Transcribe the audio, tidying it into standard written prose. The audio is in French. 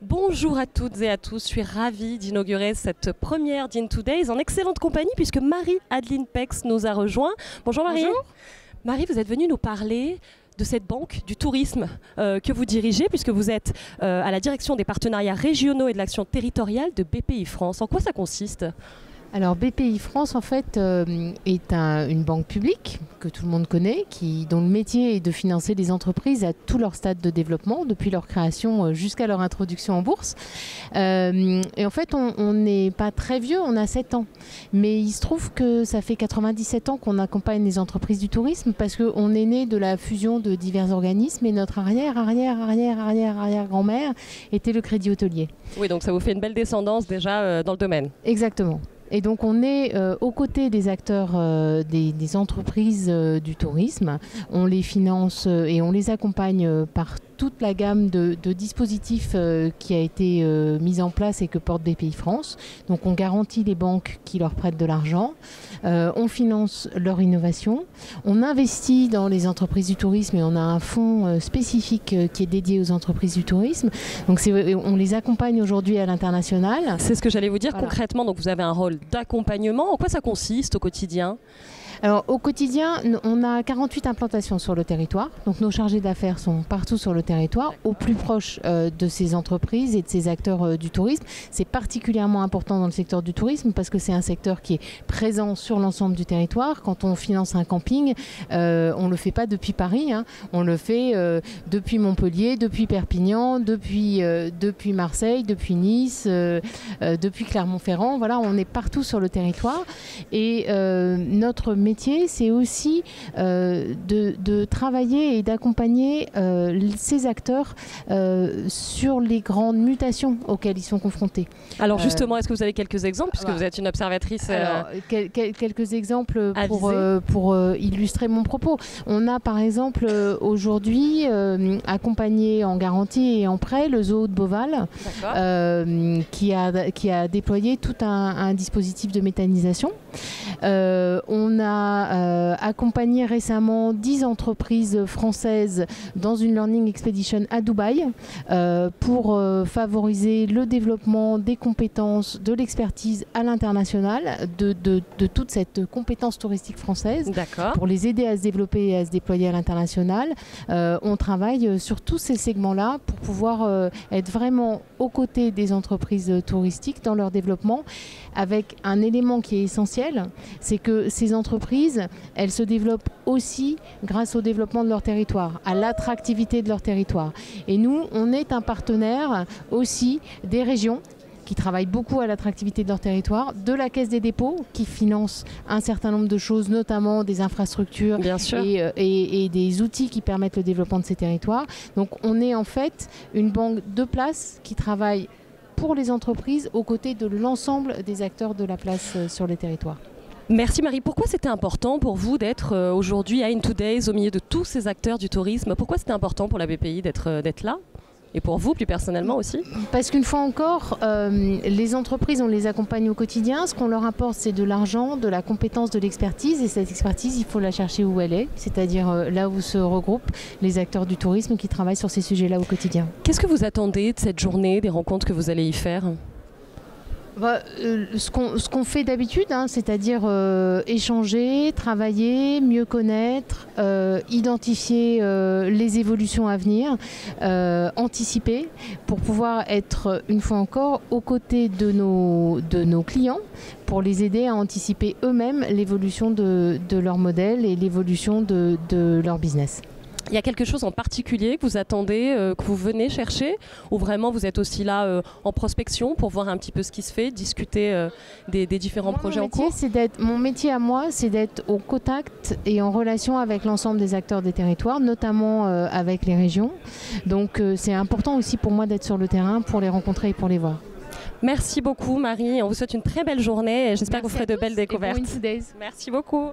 Bonjour à toutes et à tous, je suis ravie d'inaugurer cette première d'In2Days en excellente compagnie puisque Marie-Adeline Pex nous a rejoint. Bonjour Marie. Bonjour. Marie, vous êtes venue nous parler de cette banque du tourisme que vous dirigez puisque vous êtes à la direction des partenariats régionaux et de l'action territoriale de BPI France. En quoi ça consiste ? Alors BPI France en fait est une banque publique que tout le monde connaît, dont le métier est de financer les entreprises à tous leurs stades de développement, depuis leur création jusqu'à leur introduction en bourse. Et en fait on n'est pas très vieux, on a 7 ans. Mais il se trouve que ça fait 97 ans qu'on accompagne les entreprises du tourisme parce qu'on est né de la fusion de divers organismes et notre arrière-grand-mère était le Crédit Hôtelier. Oui, donc ça vous fait une belle descendance déjà dans le domaine. Exactement. Et donc on est aux côtés des acteurs des entreprises du tourisme. On les finance et on les accompagne par toute la gamme de dispositifs qui a été mise en place et que porte BPI France. Donc on garantit les banques qui leur prêtent de l'argent, on finance leur innovation, on investit dans les entreprises du tourisme et on a un fonds spécifique qui est dédié aux entreprises du tourisme. Donc on les accompagne aujourd'hui à l'international. C'est ce que j'allais vous dire. Voilà. Concrètement, donc vous avez un rôle d'accompagnement. En quoi ça consiste au quotidien ? Alors au quotidien, on a 48 implantations sur le territoire. Donc nos chargés d'affaires sont partout sur le territoire, au plus proche de ces entreprises et de ces acteurs du tourisme. C'est particulièrement important dans le secteur du tourisme parce que c'est un secteur qui est présent sur l'ensemble du territoire. Quand on finance un camping, on ne le fait pas depuis Paris, hein. On le fait depuis Montpellier, depuis Perpignan, depuis Marseille, depuis Nice, depuis Clermont-Ferrand. Voilà, on est partout sur le territoire. Et notre métier, c'est aussi de travailler et d'accompagner ces acteurs sur les grandes mutations auxquelles ils sont confrontés. Alors justement, est-ce que vous avez quelques exemples puisque vous êtes une observatrice Alors, quelques exemples pour illustrer mon propos. On a par exemple aujourd'hui accompagné en garantie et en prêt le zoo de Beauval qui a déployé tout un dispositif de méthanisation. On a accompagné récemment 10 entreprises françaises dans une Learning Expedition à Dubaï pour favoriser le développement des compétences, de l'expertise à l'international, de toute cette compétence touristique française, pour les aider à se développer et à se déployer à l'international. On travaille sur tous ces segments-là pour pouvoir être vraiment aux côtés des entreprises touristiques dans leur développement, avec un élément qui est essentiel, c'est que ces entreprises, elles se développent aussi grâce au développement de leur territoire, à l'attractivité de leur territoire. Et nous, on est un partenaire aussi des régions qui travaillent beaucoup à l'attractivité de leur territoire, de la Caisse des dépôts qui finance un certain nombre de choses, notamment des infrastructures et des outils qui permettent le développement de ces territoires. Donc on est en fait une banque de place qui travaille pour les entreprises aux côtés de l'ensemble des acteurs de la place sur les territoires. Merci Marie. Pourquoi c'était important pour vous d'être aujourd'hui à In2Days au milieu de tous ces acteurs du tourisme ? Pourquoi c'était important pour la BPI d'être là ? Et pour vous, plus personnellement aussi ? Parce qu'une fois encore, les entreprises, on les accompagne au quotidien. Ce qu'on leur apporte, c'est de l'argent, de la compétence, de l'expertise. Et cette expertise, il faut la chercher où elle est, c'est-à-dire là où se regroupent les acteurs du tourisme qui travaillent sur ces sujets-là au quotidien. Qu'est-ce que vous attendez de cette journée, des rencontres que vous allez y faire ? Ce qu'on fait d'habitude, hein, c'est-à-dire échanger, travailler, mieux connaître, identifier les évolutions à venir, anticiper pour pouvoir être une fois encore aux côtés de nos clients pour les aider à anticiper eux-mêmes l'évolution de leur modèle et l'évolution de leur business. Il y a quelque chose en particulier que vous attendez, que vous venez chercher, ou vraiment vous êtes aussi là en prospection pour voir un petit peu ce qui se fait, discuter des différents projets en cours ? Mon métier à moi, c'est d'être au contact et en relation avec l'ensemble des acteurs des territoires, notamment avec les régions. Donc c'est important aussi pour moi d'être sur le terrain pour les rencontrer et pour les voir. Merci beaucoup Marie, on vous souhaite une très belle journée et j'espère que vous ferez de belles découvertes. Merci beaucoup.